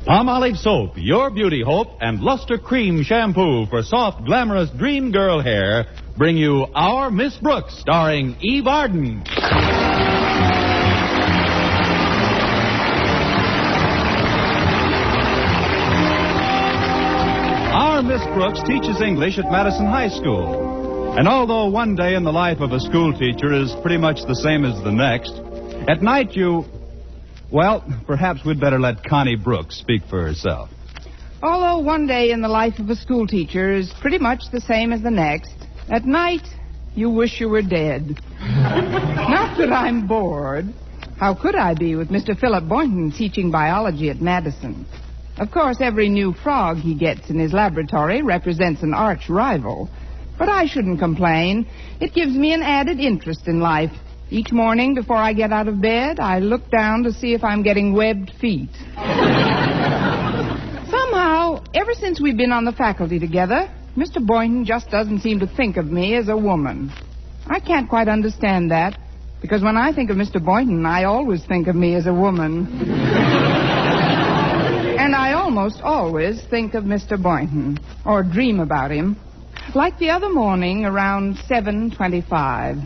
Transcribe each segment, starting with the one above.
Palmolive Soap, your beauty hope, and Luster Cream Shampoo for soft, glamorous dream girl hair bring you Our Miss Brooks, starring Eve Arden. Our Miss Brooks teaches English at Madison High School. And although one day in the life of a school teacher is pretty much the same as the next, at night well, perhaps we'd better let Connie Brooks speak for herself. Although one day in the life of a school teacher is pretty much the same as the next, at night you wish you were dead. Not that I'm bored. How could I be with Mr. Philip Boynton teaching biology at Madison? Of course, every new frog he gets in his laboratory represents an arch rival. But I shouldn't complain. It gives me an added interest in life. Each morning before I get out of bed, I look down to see if I'm getting webbed feet. Somehow, ever since we've been on the faculty together, Mr. Boynton just doesn't seem to think of me as a woman. I can't quite understand that, because when I think of Mr. Boynton, I always think of me as a woman. And I almost always think of Mr. Boynton, or dream about him, like the other morning around 7:25.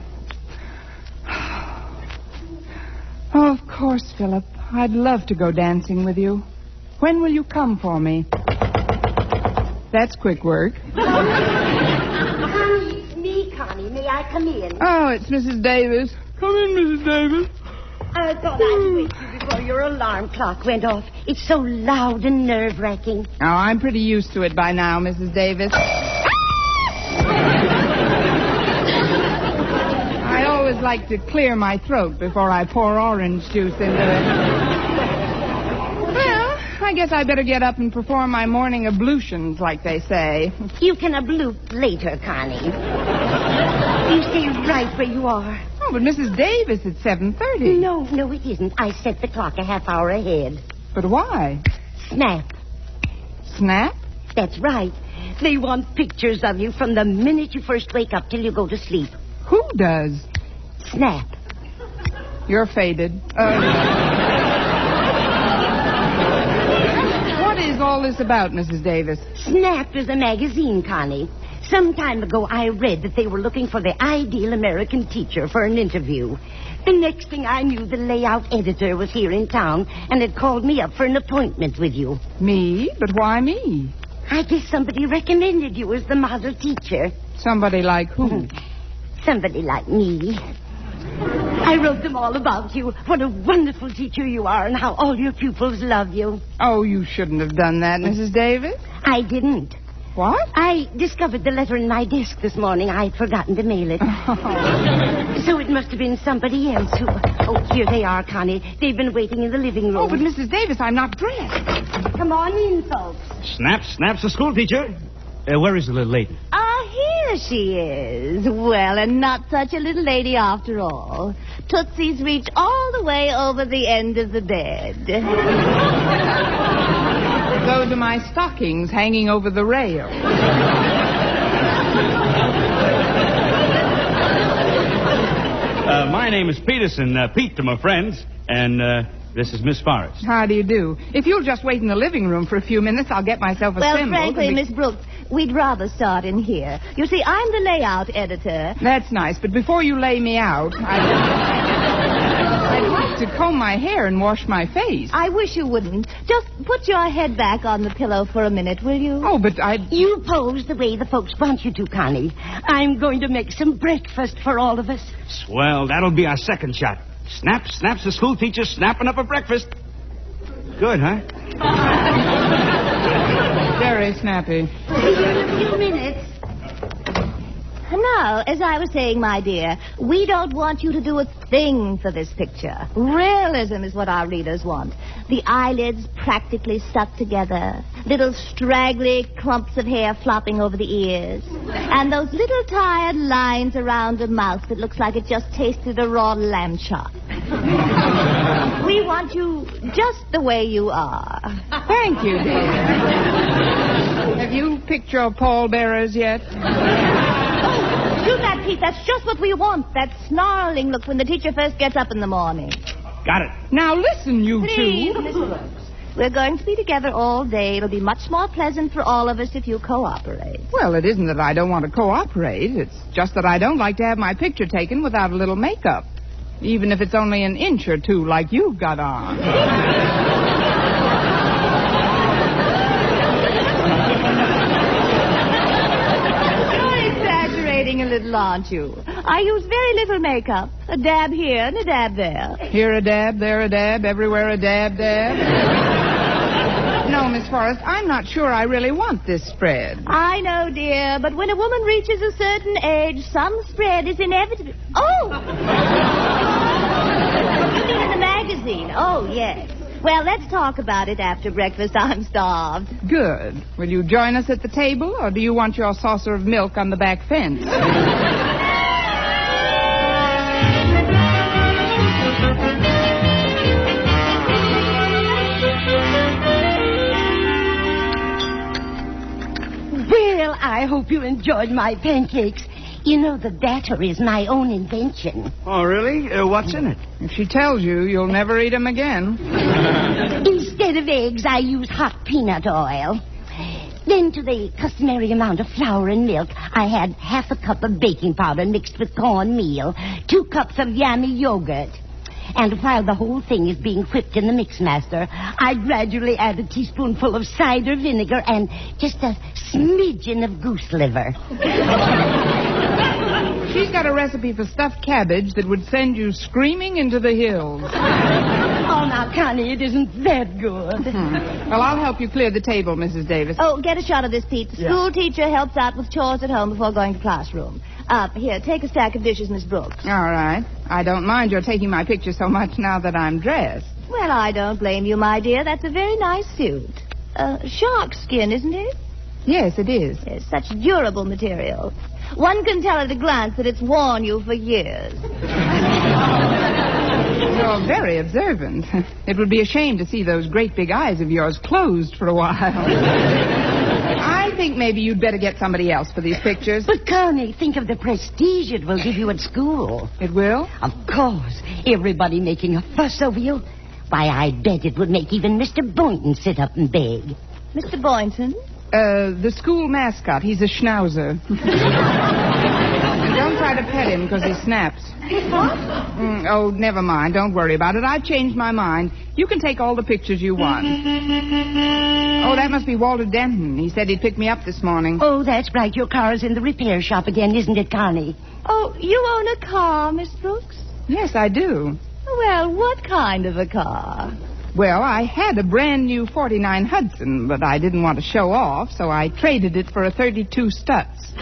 Oh, of course, Philip. I'd love to go dancing with you. When will you come for me? That's quick work. Connie, it's me, Connie. May I come in? Oh, it's Mrs. Davis. Come in, Mrs. Davis. I thought I'd wake you before your alarm clock went off. It's so loud and nerve-wracking. Oh, I'm pretty used to it by now, Mrs. Davis. I always like to clear my throat before I pour orange juice into it. Well, I guess I better get up and perform my morning ablutions, like they say. You can ablute later, Connie. You stay right where you are. Oh, but Mrs. Davis, it's 7:30. No, it isn't. I set the clock a half hour ahead. But why? Snap. Snap? That's right. They want pictures of you from the minute you first wake up till you go to sleep. Who does? Snap. You're faded. What is all this about, Mrs. Davis? Snap is a magazine, Connie. Some time ago, I read that they were looking for the ideal American teacher for an interview. The next thing I knew, the layout editor was here in town and had called me up for an appointment with you. Me? But why me? I guess somebody recommended you as the model teacher. Somebody like who? Somebody like me. I wrote them all about you. What a wonderful teacher you are and how all your pupils love you. Oh, you shouldn't have done that, Mrs. Davis. I didn't. What? I discovered the letter in my desk this morning. I'd forgotten to mail it. So it must have been somebody else who... Oh, here they are, Connie. They've been waiting in the living room. Oh, but Mrs. Davis, I'm not dressed. Come on in, folks. Snap's the school teacher. Where is the little lady? Here she is. Well, and not such a little lady after all. Tootsie's reached all the way over the end of the bed. Those are my stockings hanging over the rail. My name is Peterson. Pete to my friends. And this is Miss Forrest. How do you do? If you'll just wait in the living room for a few minutes, I'll get myself assembled. Well, frankly, Miss Brooks, we'd rather start in here. You see, I'm the layout editor. That's nice, but before you lay me out, I'd like to comb my hair and wash my face. I wish you wouldn't. Just put your head back on the pillow for a minute, will you? Oh, but You pose the way the folks want you to, Connie. I'm going to make some breakfast for all of us. Swell, that'll be our second shot. Snap's the school teacher snapping up a breakfast. Good, huh? Very snappy. See you in a few minutes. Now, as I was saying, my dear, we don't want you to do a thing for this picture. Realism is what our readers want. The eyelids practically stuck together, little straggly clumps of hair flopping over the ears, and those little tired lines around a mouth that looks like it just tasted a raw lamb chop. We want you just the way you are. Thank you, dear. Have you picked your pallbearers yet? Do that, Pete. That's just what we want. That snarling look when the teacher first gets up in the morning. Got it. Now listen, you Please, two. Miss Brooks. We're going to be together all day. It'll be much more pleasant for all of us if you cooperate. Well, it isn't that I don't want to cooperate. It's just that I don't like to have my picture taken without a little makeup. Even if it's only an inch or two like you've got on. A little, aren't you? I use very little makeup. A dab here and a dab there. Here a dab, there a dab, everywhere a dab. No, Miss Forrest, I'm not sure I really want this spread. I know, dear, but when a woman reaches a certain age, some spread is inevitable. Oh! You mean in the magazine? Oh, yes. Well, let's talk about it after breakfast. I'm starved. Good. Will you join us at the table, or do you want your saucer of milk on the back fence? Well, I hope you enjoyed my pancakes. You know, the batter is my own invention. Oh, really? What's in it? If she tells you, you'll never eat them again. Instead of eggs, I use hot peanut oil. Then to the customary amount of flour and milk, I add half a cup of baking powder mixed with cornmeal, 2 cups of yummy yogurt. And while the whole thing is being whipped in the mixmaster, I gradually add a teaspoonful of cider vinegar and just a smidgen of goose liver. She's got a recipe for stuffed cabbage that would send you screaming into the hills. Oh, now, Connie, it isn't that good. Well, I'll help you clear the table, Mrs. Davis. Oh, get a shot of this, Pete. The school teacher helps out with chores at home before going to classroom. Here, take a stack of dishes, Miss Brooks. All right. I don't mind your taking my picture so much now that I'm dressed. Well, I don't blame you, my dear. That's a very nice suit. Shark skin, isn't it? Yes, it is. Yes, such durable material. One can tell at a glance that it's worn you for years. You're very observant. It would be a shame to see those great big eyes of yours closed for a while. I think maybe you'd better get somebody else for these pictures. But, Connie, think of the prestige it will give you at school. It will? Of course. Everybody making a fuss over you. Why, I bet it would make even Mr. Boynton sit up and beg. Mr. Boynton? The school mascot. He's a schnauzer. And don't try to pet him because he snaps. What? Oh, never mind. Don't worry about it. I've changed my mind. You can take all the pictures you want. Oh, that must be Walter Denton. He said he'd pick me up this morning. Oh, that's right. Your car is in the repair shop again, isn't it, Connie? Oh, you own a car, Miss Brooks? Yes, I do. Well, what kind of a car? Well, I had a brand new 49 Hudson, but I didn't want to show off, so I traded it for a 32 Stutz.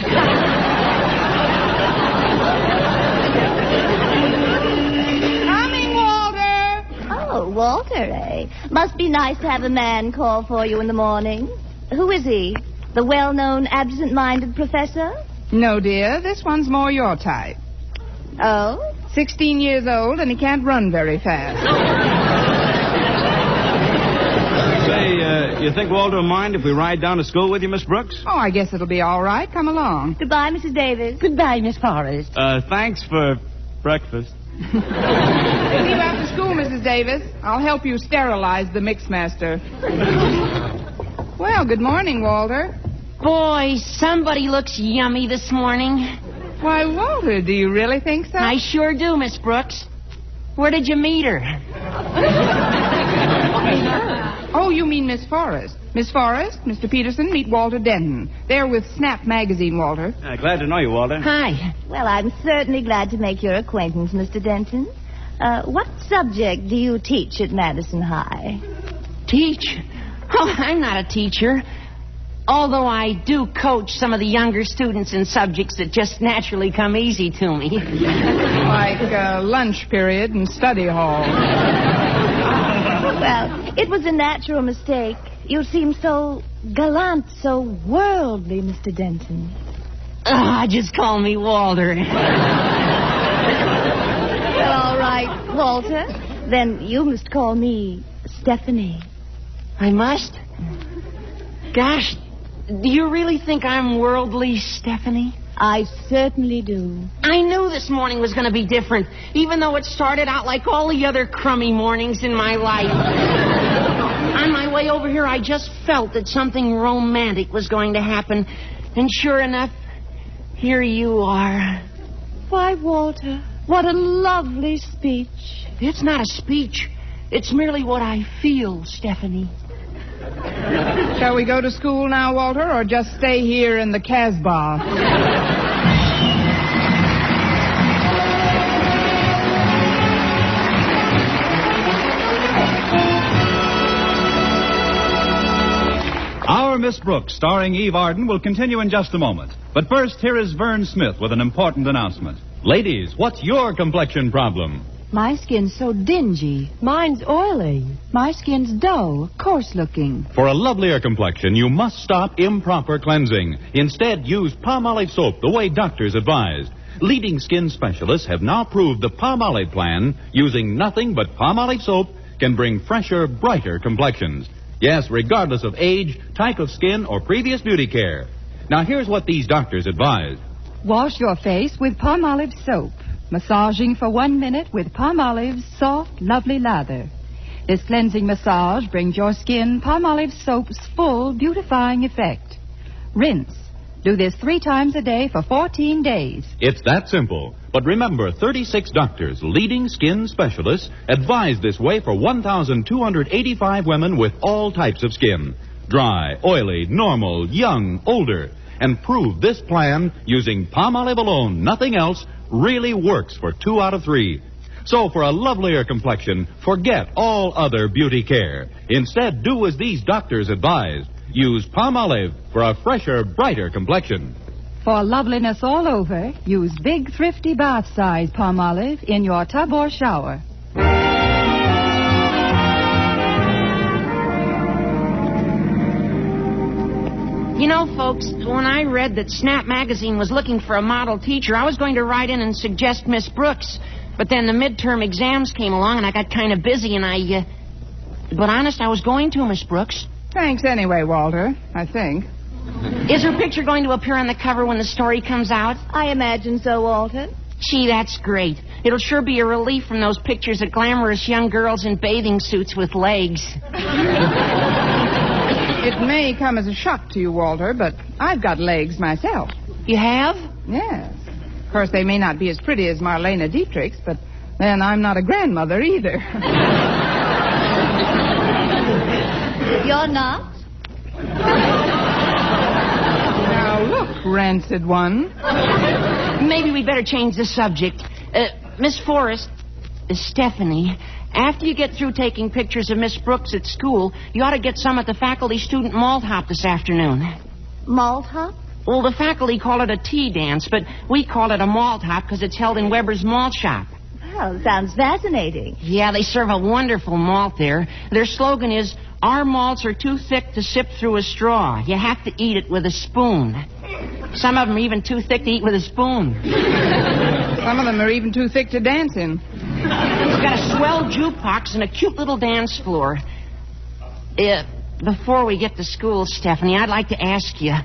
Coming, Walter! Oh, Walter, eh? Must be nice to have a man call for you in the morning. Who is he? The well-known absent-minded professor? No, dear. This one's more your type. Oh? 16 years old, and he can't run very fast. Say, you think Walter will mind if we ride down to school with you, Miss Brooks? Oh, I guess it'll be all right. Come along. Goodbye, Mrs. Davis. Goodbye, Miss Forrest. Thanks for breakfast. See you after school, Mrs. Davis. I'll help you sterilize the mixmaster. Well, good morning, Walter. Boy, somebody looks yummy this morning. Why, Walter, do you really think so? I sure do, Miss Brooks. Where did you meet her? Oh, you mean Miss Forrest. Miss Forrest, Mr. Peterson, meet Walter Denton. They're with Snap Magazine, Walter. Glad to know you, Walter. Hi. Well, I'm certainly glad to make your acquaintance, Mr. Denton. What subject do you teach at Madison High? Teach? Oh, I'm not a teacher. Although I do coach some of the younger students in subjects that just naturally come easy to me. Like lunch period and study hall. Well, it was a natural mistake. You seem so gallant, so worldly, Mr. Denton. Just call me Walter. Well, all right, Walter. Then you must call me Stephanie. I must? Gosh, do you really think I'm worldly, Stephanie? I certainly do. I knew this morning was going to be different, even though it started out like all the other crummy mornings in my life. On my way over here, I just felt that something romantic was going to happen. And sure enough, here you are. Why, Walter, what a lovely speech. It's not a speech. It's merely what I feel, Stephanie. Shall we go to school now, Walter, or just stay here in the Casbah? Our Miss Brooks, starring Eve Arden, will continue in just a moment. But first, here is Vern Smith with an important announcement. Ladies, what's your complexion problem? My skin's so dingy. Mine's oily. My skin's dull, coarse-looking. For a lovelier complexion, you must stop improper cleansing. Instead, use Palmolive soap the way doctors advised. Leading skin specialists have now proved the Palmolive plan, using nothing but Palmolive soap, can bring fresher, brighter complexions. Yes, regardless of age, type of skin, or previous beauty care. Now, here's what these doctors advise. Wash your face with Palmolive soap. Massaging for 1 minute with Palmolive's soft, lovely lather. This cleansing massage brings your skin Palmolive soap's full beautifying effect. Rinse. Do this 3 times a day for 14 days. It's that simple. But remember, 36 doctors, leading skin specialists, advise this way for 1,285 women with all types of skin. Dry, oily, normal, young, older. And prove this plan, using Palmolive alone, nothing else, really works for 2 out of 3. So for a lovelier complexion, forget all other beauty care. Instead, do as these doctors advise. Use Palmolive for a fresher, brighter complexion. For loveliness all over, use big, thrifty bath-size Palmolive in your tub or shower. You know, folks, when I read that Snap Magazine was looking for a model teacher, I was going to write in and suggest Miss Brooks. But then the midterm exams came along, and I got kind of busy, and But honest, I was going to, Miss Brooks. Thanks anyway, Walter, I think. Is her picture going to appear on the cover when the story comes out? I imagine so, Walter. Gee, that's great. It'll sure be a relief from those pictures of glamorous young girls in bathing suits with legs. It may come as a shock to you, Walter, but I've got legs myself. You have? Yes. Of course, they may not be as pretty as Marlene Dietrich's, but then I'm not a grandmother either. You're not? Now, look, rancid one. Maybe we better change the subject. Miss Forrest, Stephanie, after you get through taking pictures of Miss Brooks at school, you ought to get some at the faculty-student malt hop this afternoon. Malt hop? Well, the faculty call it a tea dance, but we call it a malt hop because it's held in Weber's Malt Shop. Well, sounds fascinating. Yeah, they serve a wonderful malt there. Their slogan is, "Our malts are too thick to sip through a straw. You have to eat it with a spoon." Some of them are even too thick to eat with a spoon. Some of them are even too thick to dance in. We've got a swell jukebox and a cute little dance floor. Before we get to school, Stephanie, I'd like to ask you,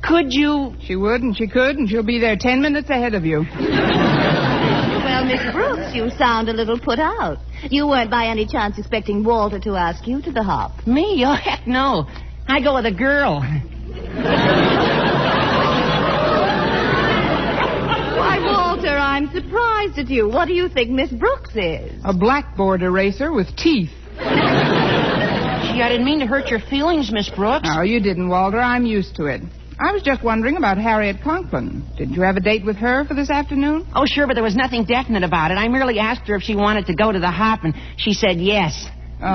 could you... She would and she could, and she'll be there 10 minutes ahead of you. Well, Miss Brooks, you sound a little put out. You weren't by any chance expecting Walter to ask you to the hop. Me? Oh, heck no. I go with a girl. Why, Walter, I'm surprised at you. What do you think Miss Brooks is? A blackboard eraser with teeth. Gee, I didn't mean to hurt your feelings, Miss Brooks. No, you didn't, Walter. I'm used to it. I was just wondering about Harriet Conklin. Did you have a date with her for this afternoon? Oh, sure, but there was nothing definite about it. I merely asked her if she wanted to go to the hop, and she said yes. Oh.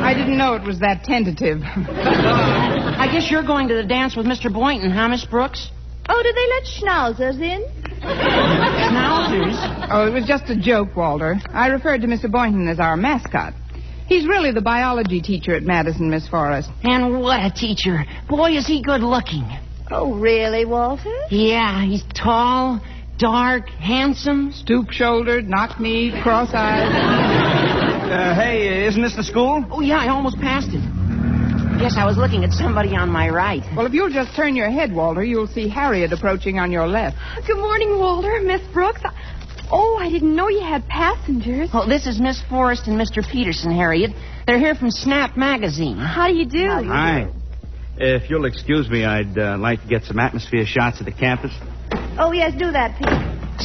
I didn't know it was that tentative. I guess you're going to the dance with Mr. Boynton, huh, Miss Brooks? Oh, did they let schnauzers in? Schnauzers? Oh, it was just a joke, Walter. I referred to Mr. Boynton as our mascot. He's really the biology teacher at Madison, Miss Forrest. And what a teacher. Boy, is he good looking. Oh, really, Walter? Yeah, he's tall, dark, handsome. Stoop-shouldered, knock-kneed, cross-eyed. Hey, isn't this the school? Oh, yeah, I almost passed it. Yes, I was looking at somebody on my right. Well, if you'll just turn your head, Walter, you'll see Harriet approaching on your left. Good morning, Walter. Miss Brooks. Oh, I didn't know you had passengers. Oh, this is Miss Forrest and Mr. Peterson, Harriet. They're here from Snap Magazine. How do you do? Hi. If you'll excuse me, I'd like to get some atmosphere shots of the campus. Oh, yes, do that, Pete.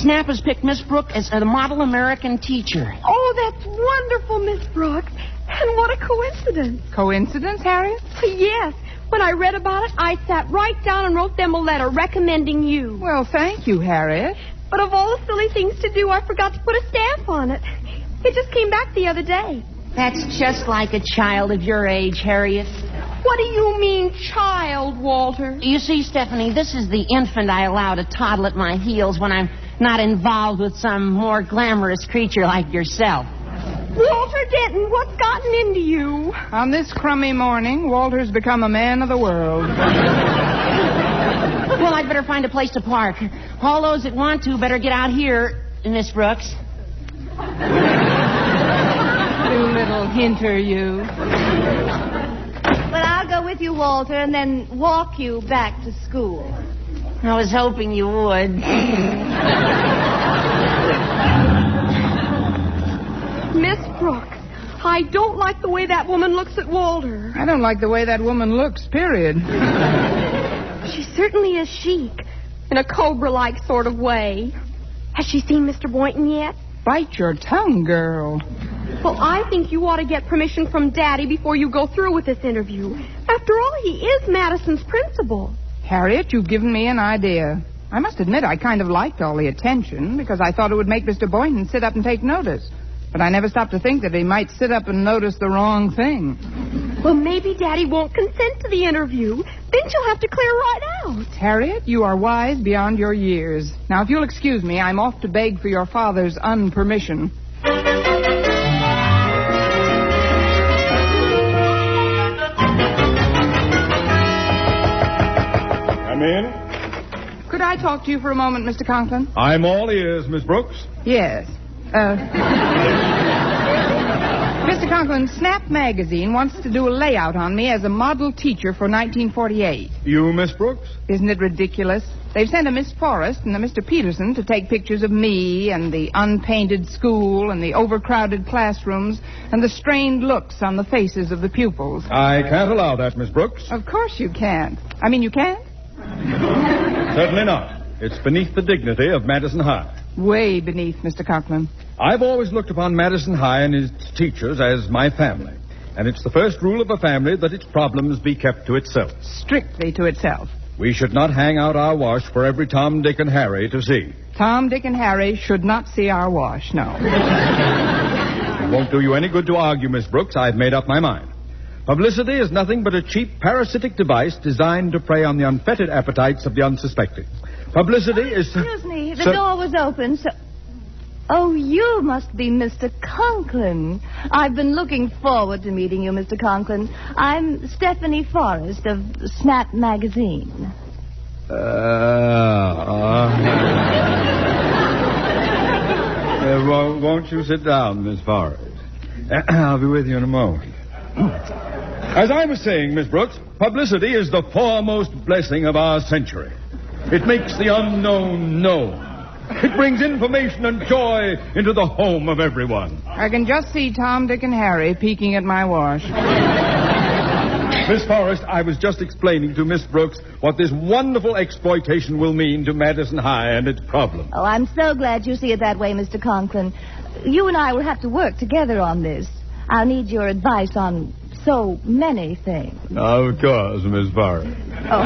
Snap has picked Miss Brooks as a model American teacher. Oh, that's wonderful, Miss Brooks. And what a coincidence. Coincidence, Harriet? Yes. When I read about it, I sat right down and wrote them a letter recommending you. Well, thank you, Harriet. But of all the silly things to do, I forgot to put a stamp on it. It just came back the other day. That's just like a child of your age, Harriet. What do you mean, child, Walter? You see, Stephanie, this is the infant I allow to toddle at my heels when I'm not involved with some more glamorous creature like yourself. Walter Denton, what's gotten into you? On this crummy morning, Walter's become a man of the world. Well, I'd better find a place to park. All those that want to better get out here, Miss Brooks. You little hinter, you. Well, I'll go with you, Walter, and then walk you back to school. I was hoping you would. Miss Brooks, I don't like the way that woman looks at Walter. I don't like the way that woman looks, period. She certainly is chic, in a cobra-like sort of way. Has she seen Mr. Boynton yet? Bite your tongue, girl. Well, I think you ought to get permission from Daddy before you go through with this interview. After all, he is Madison's principal. Harriet, you've given me an idea. I must admit I kind of liked all the attention because I thought it would make Mr. Boynton sit up and take notice. But I never stopped to think that he might sit up and notice the wrong thing. Well, maybe Daddy won't consent to the interview. Then she'll have to clear right out. Harriet, you are wise beyond your years. Now, if you'll excuse me, I'm off to beg for your father's unpermission. Come in. Could I talk to you for a moment, Mr. Conklin? I'm all ears, Miss Brooks. Yes. Mr. Conklin, Snap Magazine wants to do a layout on me as a model teacher for 1948. You, Miss Brooks? Isn't it ridiculous? They've sent a Miss Forrest and a Mr. Peterson to take pictures of me and the unpainted school and the overcrowded classrooms and the strained looks on the faces of the pupils. I can't allow that, Miss Brooks. Of course you can't. I mean, you can't? Certainly not. It's beneath the dignity of Madison High. Way beneath, Mr. Conklin. I've always looked upon Madison High and its teachers as my family. And it's the first rule of a family that its problems be kept to itself. Strictly to itself. We should not hang out our wash for every Tom, Dick, and Harry to see. Tom, Dick, and Harry should not see our wash, no. It won't do you any good to argue, Miss Brooks. I've made up my mind. Publicity is nothing but a cheap parasitic device designed to prey on the unfettered appetites of the unsuspecting. Publicity is... Excuse me, the door was open, so... Oh, you must be Mr. Conklin. I've been looking forward to meeting you, Mr. Conklin. I'm Stephanie Forrest of Snap Magazine. Won't you sit down, Miss Forrest? I'll be with you in a moment. As I was saying, Miss Brooks, publicity is the foremost blessing of our century. It makes the unknown known. It brings information and joy into the home of everyone. I can just see Tom, Dick, and Harry peeking at my wash. Miss Forrest, I was just explaining to Miss Brooks what this wonderful exploitation will mean to Madison High and its problems. Oh, I'm so glad you see it that way, Mr. Conklin. You and I will have to work together on this. I'll need your advice on so many things. Of course, Miss Forrest. Oh.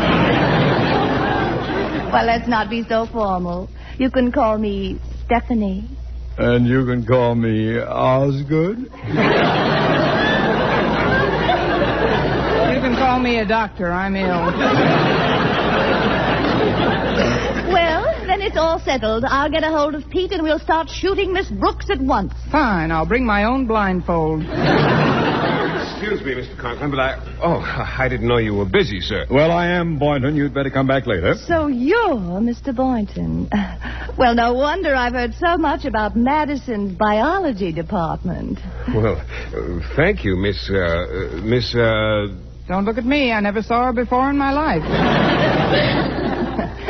Well, let's not be so formal. You can call me Stephanie. And you can call me Osgood. You can call me a doctor. I'm ill. Well, then it's all settled. I'll get a hold of Pete and we'll start shooting Miss Brooks at once. Fine. I'll bring my own blindfold. Excuse me, Mr. Conklin, but I didn't know you were busy, sir. Well, I am, Boynton. You'd better come back later. So you're Mr. Boynton. Well, no wonder I've heard so much about Madison's biology department. Well, thank you, Miss... Don't look at me. I never saw her before in my life.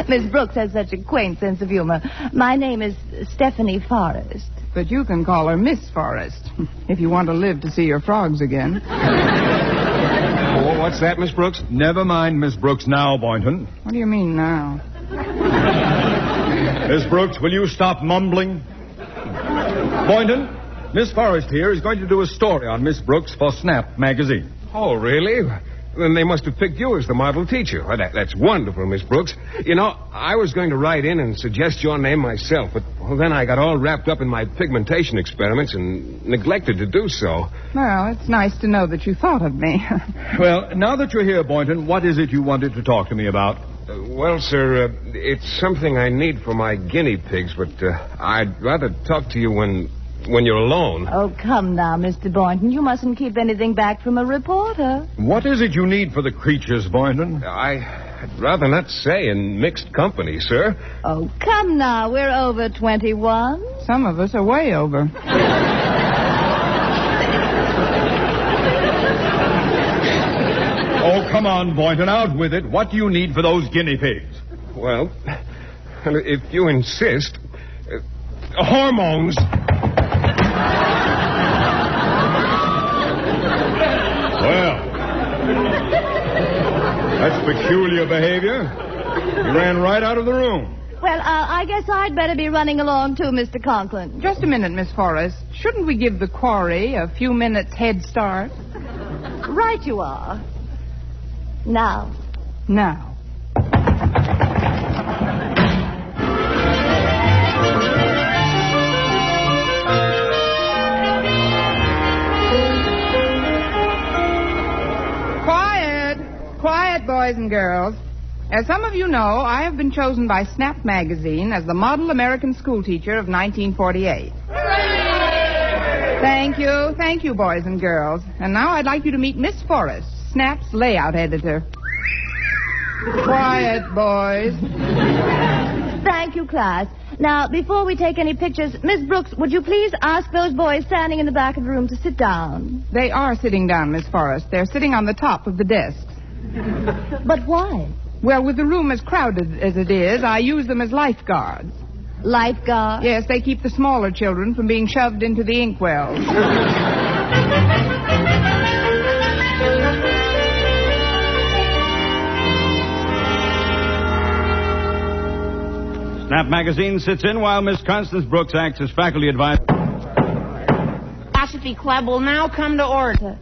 Miss Brooks has such a quaint sense of humor. My name is Stephanie Forrest. But you can call her Miss Forrest, if you want to live to see your frogs again. Oh, what's that, Miss Brooks? Never mind Miss Brooks now, Boynton. What do you mean now? Miss Brooks, will you stop mumbling? Boynton, Miss Forrest here is going to do a story on Miss Brooks for Snap magazine. Oh, really? Then they must have picked you as the model teacher. Well, that's wonderful, Miss Brooks. You know, I was going to write in and suggest your name myself, but then I got all wrapped up in my pigmentation experiments and neglected to do so. Well, it's nice to know that you thought of me. Well, now that you're here, Boynton, what is it you wanted to talk to me about? Well, sir, it's something I need for my guinea pigs, but I'd rather talk to you when you're alone. Oh, come now, Mr. Boynton. You mustn't keep anything back from a reporter. What is it you need for the creatures, Boynton? I'd rather not say in mixed company, sir. Oh, come now. We're over 21. Some of us are way over. Oh, come on, Boynton, out with it. What do you need for those guinea pigs? Well, if you insist, hormones. Well, that's peculiar behavior. You ran right out of the room. Well, I guess I'd better be running along too, Mr. Conklin. Just a minute, Miss Forrest. Shouldn't we give the quarry a few minutes head start? Right you are. Now. Quiet, boys and girls. As some of you know, I have been chosen by Snap magazine as the model American schoolteacher of 1948. Thank you, boys and girls. And now I'd like you to meet Miss Forrest, Snap's layout editor. Quiet, boys. Thank you, class. Now, before we take any pictures, Miss Brooks, would you please ask those boys standing in the back of the room to sit down? They are sitting down, Miss Forrest. They're sitting on the top of the desks. But why? Well, with the room as crowded as it is, I use them as lifeguards. Lifeguards? Yes, they keep the smaller children from being shoved into the inkwells. Snap magazine sits in while Miss Constance Brooks acts as faculty advisor. Philosophy Club will now come to order.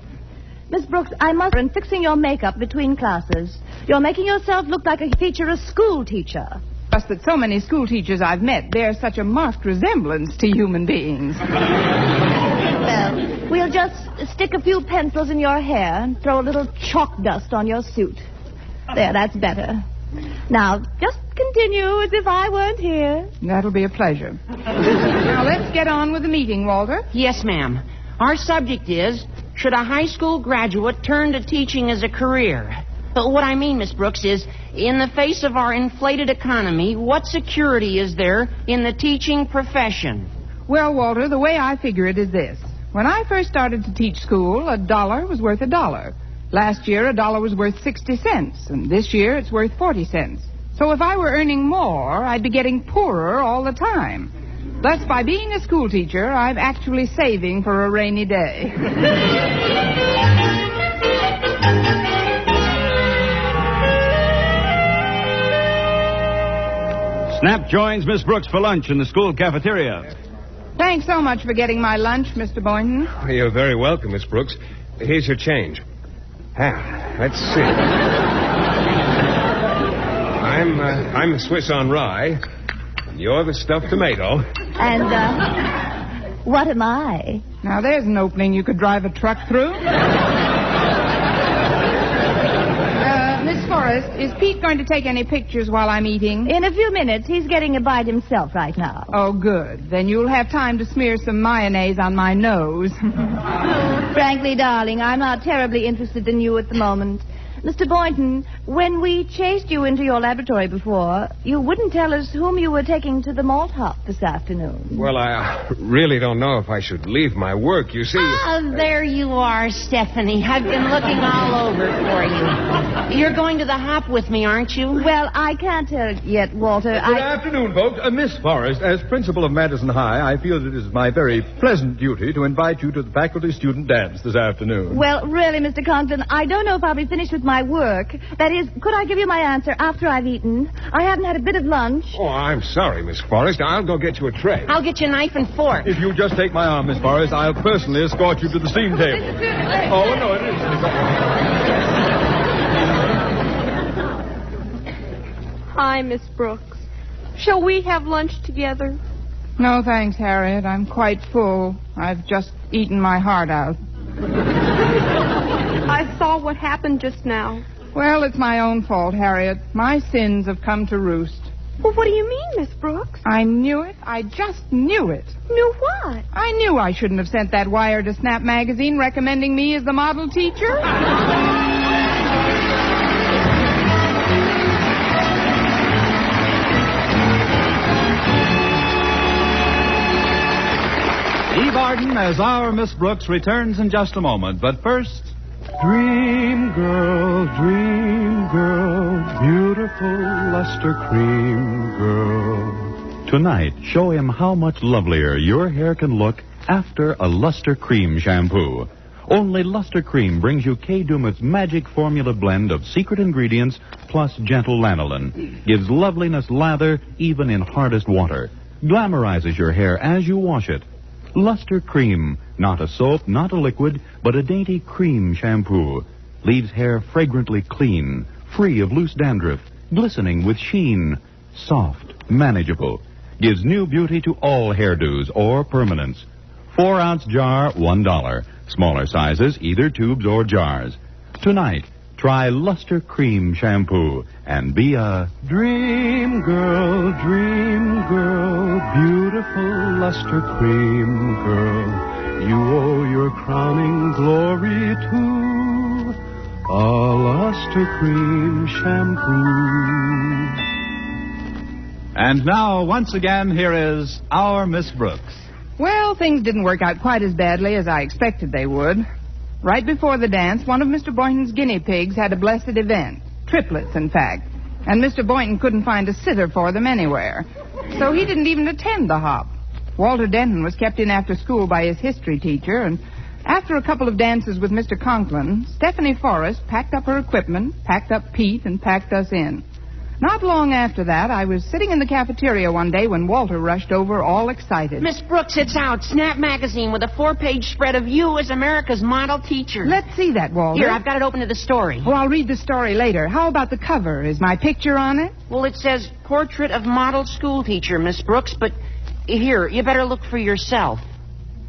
Miss Brooks, I must be fixing your makeup between classes. You're making yourself look like a school teacher. Just that so many school teachers I've met bear such a marked resemblance to human beings. Well, we'll just stick a few pencils in your hair and throw a little chalk dust on your suit. There, that's better. Now, just continue as if I weren't here. That'll be a pleasure. Now, let's get on with the meeting, Walter. Yes, ma'am. Our subject is, should a high school graduate turn to teaching as a career? But what I mean, Miss Brooks, is in the face of our inflated economy, what security is there in the teaching profession? Well, Walter, the way I figure it is this. When I first started to teach school, $1 was worth $1. Last year, $1 was worth 60 cents, and this year it's worth 40 cents. So if I were earning more, I'd be getting poorer all the time. Thus, by being a school teacher, I'm actually saving for a rainy day. Snap joins Miss Brooks for lunch in the school cafeteria. Thanks so much for getting my lunch, Mr. Boynton. You're very welcome, Miss Brooks. Here's your change. Let's see. I'm the Swiss on rye. You're the stuffed tomato. And, what am I? Now, there's an opening you could drive a truck through. Miss Forrest, is Pete going to take any pictures while I'm eating? In a few minutes. He's getting a bite himself right now. Oh, good. Then you'll have time to smear some mayonnaise on my nose. Frankly, darling, I'm not terribly interested in you at the moment. Mr. Boynton, when we chased you into your laboratory before, you wouldn't tell us whom you were taking to the malt hop this afternoon. Well, I really don't know if I should leave my work, you see. Oh, there you are, Stephanie. I've been looking all over for you. You're going to the hop with me, aren't you? Well, I can't tell yet, Walter. Good afternoon, folks. Miss Forrest, as principal of Madison High, I feel that it is my very pleasant duty to invite you to the faculty-student dance this afternoon. Well, really, Mr. Conklin, I don't know if I'll be finished with my work. That is, could I give you my answer after I've eaten? I haven't had a bit of lunch. Oh, I'm sorry, Miss Forrest. I'll go get you a tray. I'll get you a knife and fork. If you'll just take my arm, Miss Forrest, I'll personally escort you to the steam table. Oh, no, it isn't. Hi, Miss Brooks. Shall we have lunch together? No, thanks, Harriet. I'm quite full. I've just eaten my heart out. I saw what happened just now. Well, it's my own fault, Harriet. My sins have come to roost. Well, what do you mean, Miss Brooks? I knew it. I just knew it. Knew what? I knew I shouldn't have sent that wire to Snap Magazine recommending me as the model teacher. Eve Arden as our Miss Brooks returns in just a moment. But first... Dream girl, beautiful luster cream girl. Tonight, show him how much lovelier your hair can look after a Luster Cream shampoo. Only Luster Cream brings you Kay Daumit's magic formula blend of secret ingredients plus gentle lanolin. Gives loveliness lather even in hardest water. Glamorizes your hair as you wash it. Luster Cream, not a soap, not a liquid, but a dainty cream shampoo. Leaves hair fragrantly clean, free of loose dandruff, glistening with sheen, soft, manageable. Gives new beauty to all hairdos or permanents. 4-ounce jar, $1. Smaller sizes, either tubes or jars. Tonight, try Luster Cream shampoo and be a Dream girl, beautiful luster cream girl. You owe your crowning glory to a Luster Cream shampoo. And now, once again, here is our Miss Brooks. Well, things didn't work out quite as badly as I expected they would. Right before the dance, one of Mr. Boynton's guinea pigs had a blessed event. Triplets, in fact. And Mr. Boynton couldn't find a sitter for them anywhere. So he didn't even attend the hop. Walter Denton was kept in after school by his history teacher, and after a couple of dances with Mr. Conklin, Stephanie Forrest packed up her equipment, packed up Pete, and packed us in. Not long after that, I was sitting in the cafeteria one day when Walter rushed over all excited. Miss Brooks, it's out. Snap Magazine with a 4-page spread of you as America's model teacher. Let's see that, Walter. Here, I've got it open to the story. Oh, I'll read the story later. How about the cover? Is my picture on it? Well, it says Portrait of Model School Teacher, Miss Brooks, but here, you better look for yourself.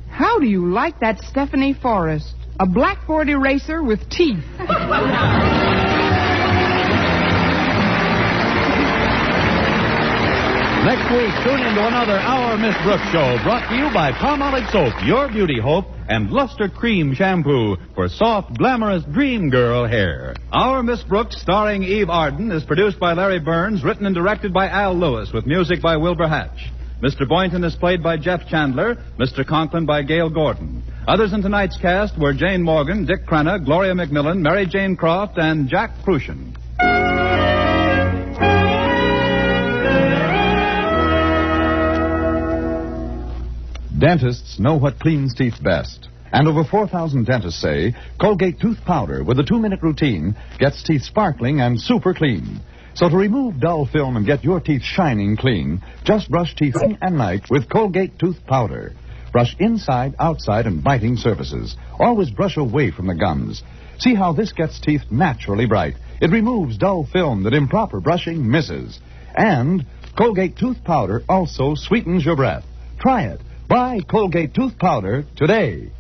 How do you like that Stephanie Forrest? A blackboard eraser with teeth. Next week, tune in to another Our Miss Brooks show brought to you by Palmolive Soap, your beauty hope, and Luster Cream Shampoo for soft, glamorous dream girl hair. Our Miss Brooks, starring Eve Arden, is produced by Larry Burns, written and directed by Al Lewis, with music by Wilbur Hatch. Mr. Boynton is played by Jeff Chandler, Mr. Conklin by Gail Gordon. Others in tonight's cast were Jane Morgan, Dick Crenna, Gloria McMillan, Mary Jane Croft, and Jack Crucian. Dentists know what cleans teeth best. And over 4,000 dentists say Colgate Tooth Powder with a 2-minute routine gets teeth sparkling and super clean. So to remove dull film and get your teeth shining clean, just brush teeth day and night with Colgate Tooth Powder. Brush inside, outside, and biting surfaces. Always brush away from the gums. See how this gets teeth naturally bright. It removes dull film that improper brushing misses. And Colgate Tooth Powder also sweetens your breath. Try it. Buy Colgate Tooth Powder today.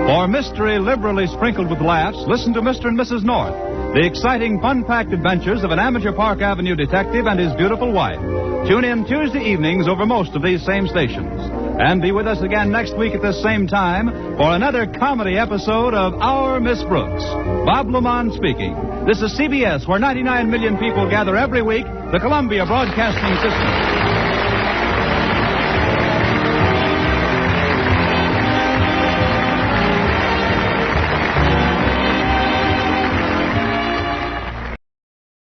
For mystery liberally sprinkled with laughs, listen to Mr. and Mrs. North, the exciting, fun-packed adventures of an amateur Park Avenue detective and his beautiful wife. Tune in Tuesday evenings over most of these same stations. And be with us again next week at this same time for another comedy episode of Our Miss Brooks. Bob Lamont speaking. This is CBS, where 99 million people gather every week, the Columbia Broadcasting System.